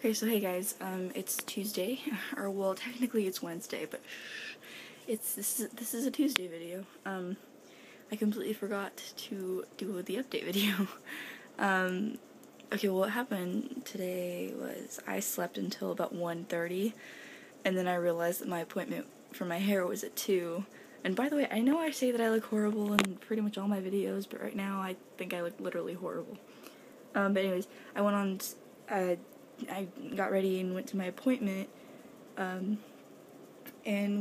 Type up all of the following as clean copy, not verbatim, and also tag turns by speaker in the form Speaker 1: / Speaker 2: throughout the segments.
Speaker 1: Okay, so hey guys, it's Tuesday, or well, technically it's Wednesday, but this is a Tuesday video. I completely forgot to do the update video. Okay, well, what happened today was I slept until about 1:30, and then I realized that my appointment for my hair was at 2. And by the way, I know I say that I look horrible in pretty much all my videos, but right now I think I look literally horrible. But anyways, I got ready and went to my appointment, and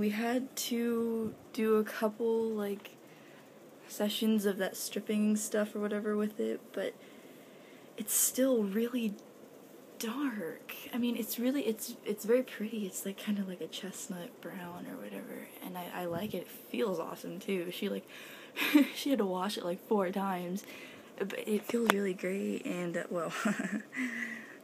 Speaker 1: we had to do a couple, sessions of that stripping stuff or whatever with it, but it's still really dark. I mean, it's very pretty. It's, kind of like a chestnut brown or whatever, and I like it. It feels awesome, too. She had to wash it, 4 times, but it feels really great, and, well...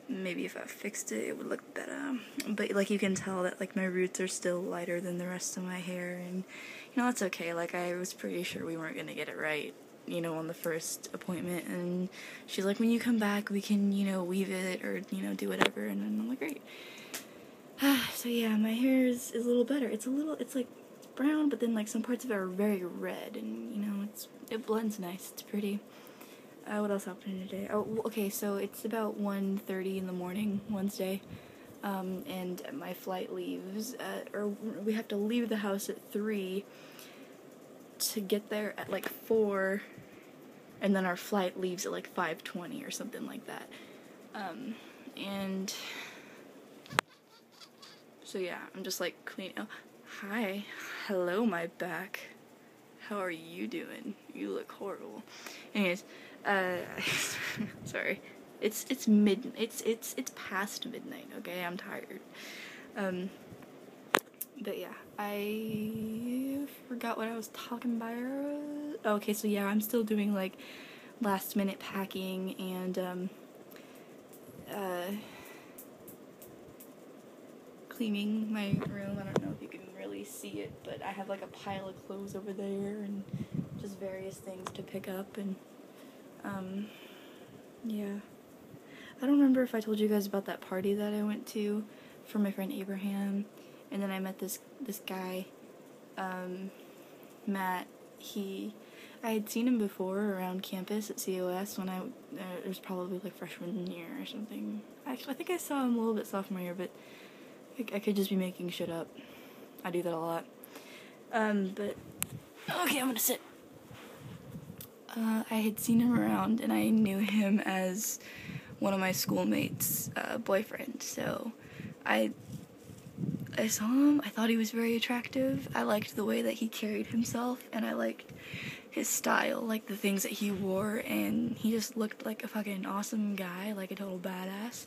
Speaker 1: maybe if I fixed it, it would look better. But, you can tell that, my roots are still lighter than the rest of my hair, and, that's okay. I was pretty sure we weren't gonna get it right, on the first appointment, and she's like, when you come back, we can, weave it, or, do whatever, and I'm like, great. So, yeah, my hair is a little better. It's brown, but then, some parts of it are very red, and, it blends nice. It's pretty. What else happened today? Oh, okay, so it's about 1:30 in the morning, Wednesday, and my flight leaves or we have to leave the house at 3 to get there at, 4, and then our flight leaves at, 5:20 or something like that, and so, yeah, I'm just, cleaning. Oh, hi. Hello, my back. How are you doing? You look horrible. Anyways, sorry. It's past midnight, okay? I'm tired. But yeah, I forgot what I was talking about. Okay, so yeah, I'm still doing, last minute packing and, cleaning my room. I don't know if you can really see it, but I have, a pile of clothes over there and just various things to pick up, and, yeah. I don't remember if I told you guys about that party that I went to for my friend Abraham, and then I met this guy, Matt. I had seen him before around campus at COS when it was probably, freshman year or something. Actually, I think I saw him a little bit sophomore year, but I could just be making shit up. I do that a lot. But, okay, I'm gonna sit. I had seen him around, and I knew him as one of my schoolmates' boyfriend, so I saw him. I thought he was very attractive. I liked the way that he carried himself, and I liked his style, the things that he wore, and he just looked like a fucking awesome guy, a total badass.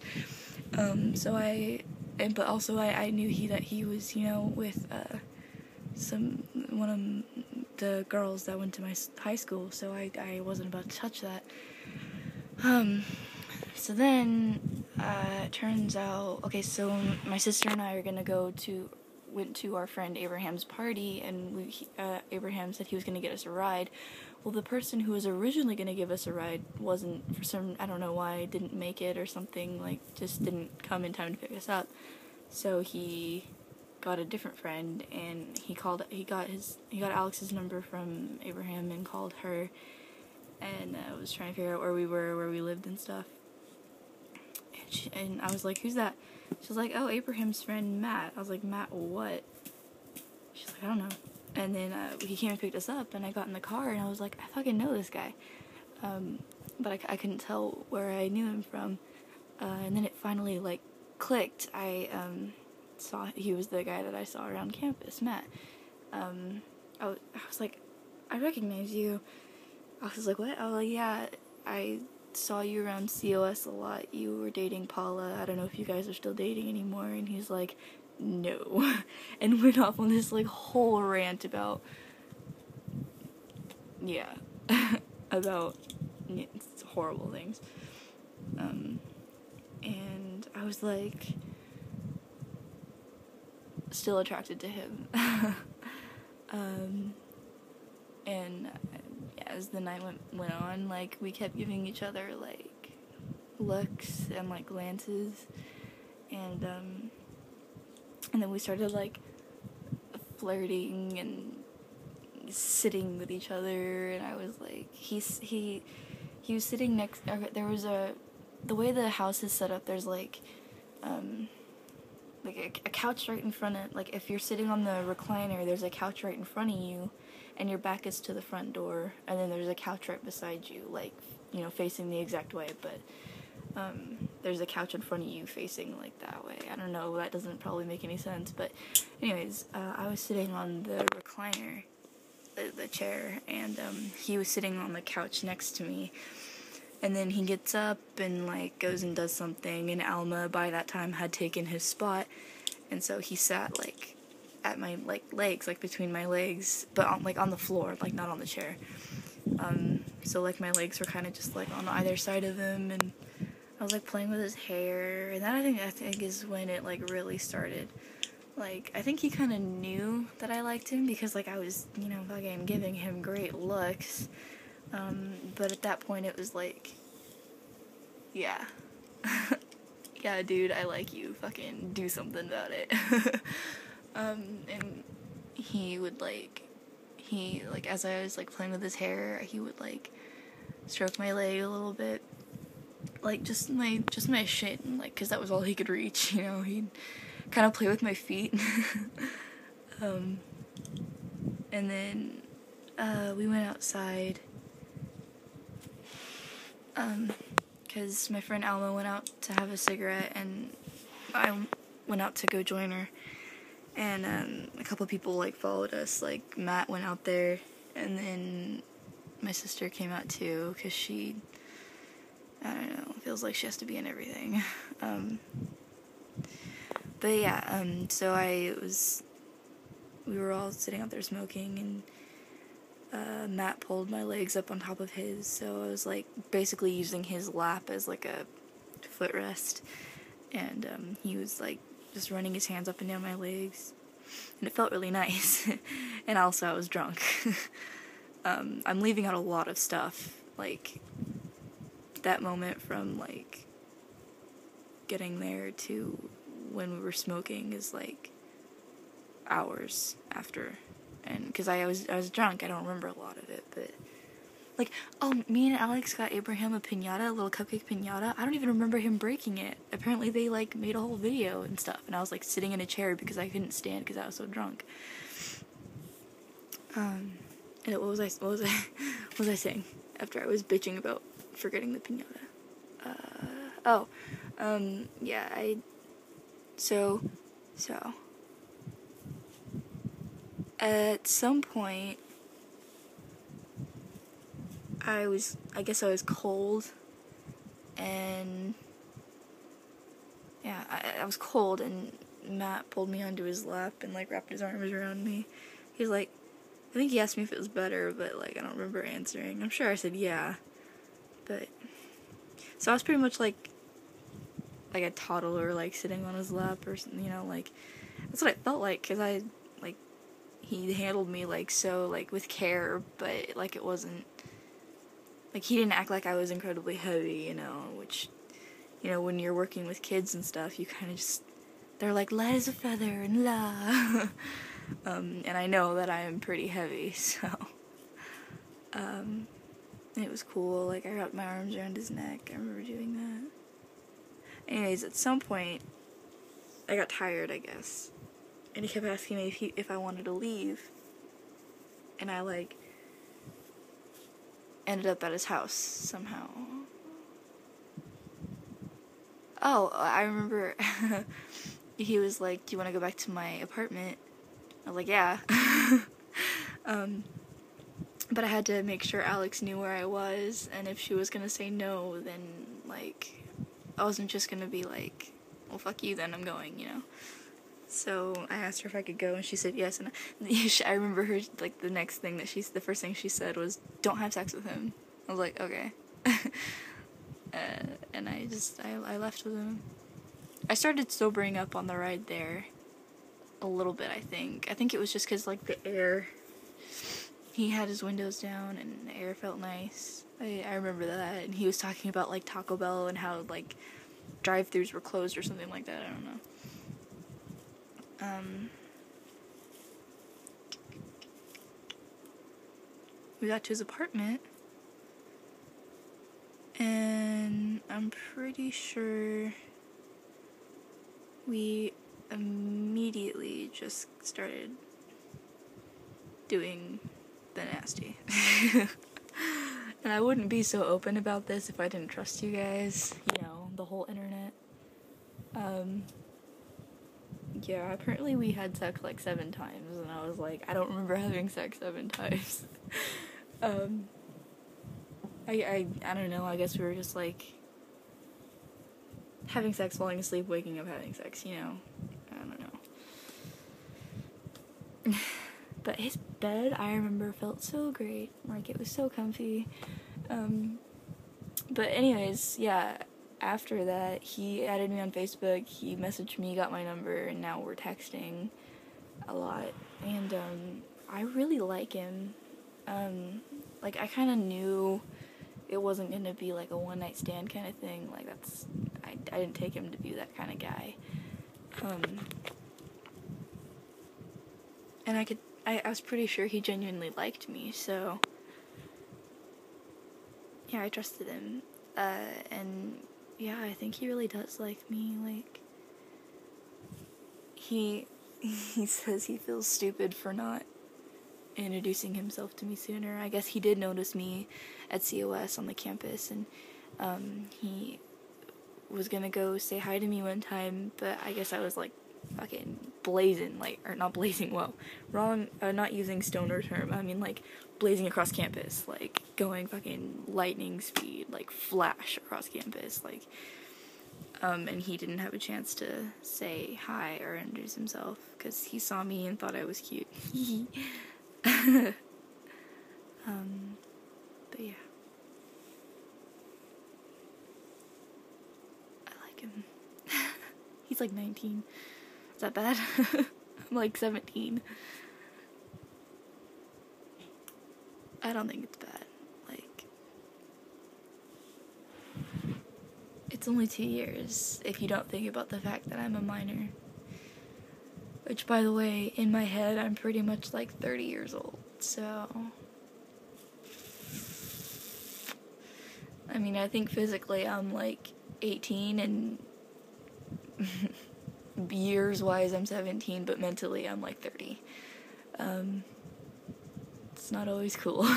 Speaker 1: But also I knew that he was, with one of the girls that went to my high school, so I wasn't about to touch that. So then, it turns out, okay, so my sister and I went to our friend Abraham's party, and Abraham said he was gonna get us a ride. Well, the person who was originally gonna give us a ride wasn't, I don't know why, didn't make it or something, just didn't come in time to pick us up. So he got a different friend, and he got Alex's number from Abraham and called her, and was trying to figure out where we lived and stuff. And I was like, who's that? She was like, oh, Abraham's friend Matt. I was like, Matt what? She's like, I don't know. And then he came and picked us up, and I got in the car, and I was like, I fucking know this guy. But I couldn't tell where I knew him from. And then it finally, clicked. I saw he was the guy that I saw around campus, Matt. I was like, I recognize you. I was like, what? I was like, yeah, I saw you around COS a lot. You were dating Paula. I don't know if you guys are still dating anymore. And he's like, no. And went off on this, whole rant about, yeah, about horrible things. And I was still attracted to him. And as the night went on, we kept giving each other, looks and, glances, and then we started, like, flirting and sitting with each other, and I was like, he was sitting next, there was the way the house is set up, there's, like a couch right in front of, like, if you're sitting on the recliner, there's a couch right in front of you, and your back is to the front door, and then there's a couch right beside you, like, you know, facing the exact way, but, there's a couch in front of you facing, like, that way. I don't know, that doesn't probably make any sense, but anyways, I was sitting on the recliner, the chair, and, he was sitting on the couch next to me, and then he gets up and, like, goes and does something, and Alma, by that time, had taken his spot, and so he sat, like, at my, like, legs, like, between my legs, but, on the floor, like, not on the chair. So, like, my legs were kind of just, like, on either side of him, and I was, like, playing with his hair, and that, I think is when it, like, really started. Like, I think he kind of knew that I liked him, because, like, I was, you know, fucking giving him great looks, but at that point it was, like, yeah, yeah, dude, I like you, fucking do something about it. And he would, like, as I was, like, playing with his hair, he would, like, stroke my leg a little bit, like, just my shin, like, because that was all he could reach, you know, he'd kind of play with my feet. And then, we went outside, because my friend Alma went out to have a cigarette, and I went out to go join her, and, a couple people, like, followed us, like, Matt went out there, and then my sister came out too, because she, I don't know, feels like she has to be in everything. But yeah, so we were all sitting out there smoking, and Matt pulled my legs up on top of his, so I was, like, basically using his lap as, like, a footrest, and he was, like, just running his hands up and down my legs, and it felt really nice. And also I was drunk. I'm leaving out a lot of stuff, like, that moment from, like, getting there to when we were smoking is, like, hours after, and, because I was drunk, I don't remember a lot of it, but, like, oh, me and Alex got Abraham a piñata, a little cupcake piñata. I don't even remember him breaking it. Apparently they, like, made a whole video and stuff, and I was, like, sitting in a chair because I couldn't stand because I was so drunk. And what was I saying after I was bitching about forgetting the piñata? Yeah, so, at some point, I guess I was cold, and, yeah, I was cold, and Matt pulled me onto his lap and, like, wrapped his arms around me. He was like, I think he asked me if it was better, but, like, I don't remember answering. I'm sure I said yeah, but, so I was pretty much, like a toddler, like, sitting on his lap, or something, you know, like, that's what I felt like, because he handled me, like, so, like, with care, but, like, it wasn't, like, he didn't act like I was incredibly heavy, you know, which, you know, when you're working with kids and stuff, you kind of just, they're like, light as a feather, and la, and I know that I am pretty heavy, so, it was cool, like, I wrapped my arms around his neck, I remember doing that. Anyways, at some point, I got tired, I guess, and he kept asking me if I wanted to leave, and I, like, ended up at his house somehow. Oh, I remember he was like, do you want to go back to my apartment? I was like, yeah. But I had to make sure Alex knew where I was, and if she was gonna say no, then, like, I wasn't just gonna be like, well, fuck you then, I'm going, you know? So I asked her if I could go, and she said yes, and I remember her, like, the first thing she said was, don't have sex with him. I was like, okay. And I left with him. I started sobering up on the ride there a little bit, I think. I think it was just because, like, the air, he had his windows down, and the air felt nice. I remember that, and he was talking about, like, Taco Bell, and how, like, drive-thrus were closed or something like that. I don't know. We got to his apartment, and I'm pretty sure we immediately just started doing the nasty. And I wouldn't be so open about this if I didn't trust you guys, you know, the whole internet. Yeah, apparently we had sex like 7 times, and I was like, I don't remember having sex 7 times. I don't know, I guess we were just like having sex, falling asleep, waking up, having sex, you know, I don't know. But his bed, I remember, felt so great, like, it was so comfy. But anyways, yeah, after that, he added me on Facebook, he messaged me, got my number, and now we're texting a lot, and, I really like him. Like, I kind of knew it wasn't gonna be, like, a one-night stand kind of thing, like, I didn't take him to be that kind of guy. And I was pretty sure he genuinely liked me, so yeah, I trusted him, and yeah, I think he really does like me. Like, he says he feels stupid for not introducing himself to me sooner. I guess he did notice me at COS on the campus, and he was gonna go say hi to me one time, but I guess I was like fucking blazing, like, or not blazing, whoa, wrong, not using stoner term, I mean like blazing across campus, like going fucking lightning speed, like flash across campus, like, and he didn't have a chance to say hi or introduce himself, because he saw me and thought I was cute. But yeah. I like him. He's like 19. Is that bad? I'm like 17. I don't think it's bad. Like, it's only 2 years if you don't think about the fact that I'm a minor. Which, by the way, in my head, I'm pretty much like 30 years old, so... I mean, I think physically I'm like 18, and years-wise I'm 17, but mentally I'm like 30. It's not always cool.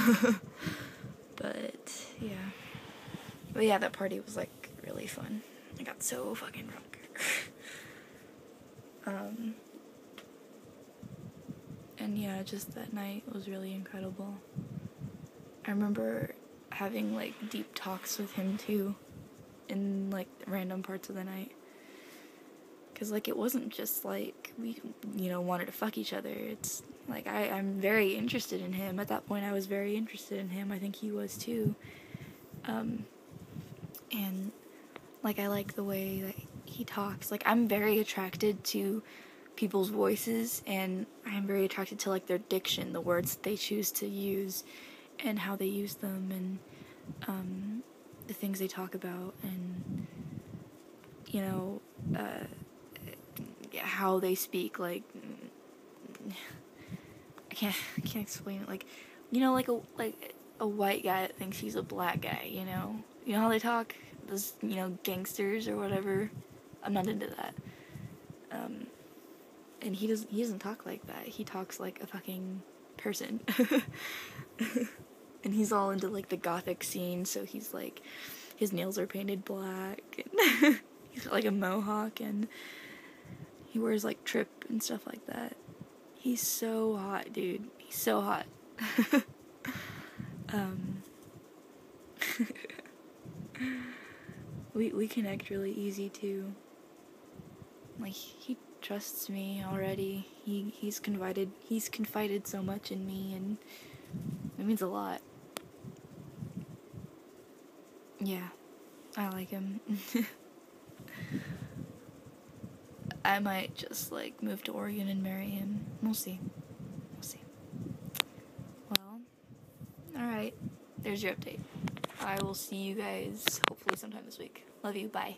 Speaker 1: But, yeah. But yeah, that party was like really fun. I got so fucking drunk. And yeah, just that night was really incredible. I remember having like deep talks with him too, in like random parts of the night. Cause like it wasn't just like we, you know, wanted to fuck each other. It's like I'm very interested in him. At that point I was very interested in him. I think he was too. And like I like the way that he talks. Like I'm very attracted to people's voices, and I'm very attracted to like their diction, the words they choose to use and how they use them, and the things they talk about, and you know, how they speak. Like I can't explain it. Like, you know, like a white guy that thinks he's a black guy. You know how they talk. Those, you know, gangsters or whatever. I'm not into that. And he doesn't talk like that. He talks like a fucking person. And he's all into like the gothic scene, so he's like, his nails are painted black, and he's got like a mohawk, and he wears like Trip and stuff like that. He's so hot, dude. He's so hot. We connect really easy too. Like, he trusts me already. He's confided so much in me, and it means a lot. Yeah, I like him. I might just like move to Oregon and marry him. We'll see. Well, alright. There's your update. I will see you guys hopefully sometime this week. Love you. Bye.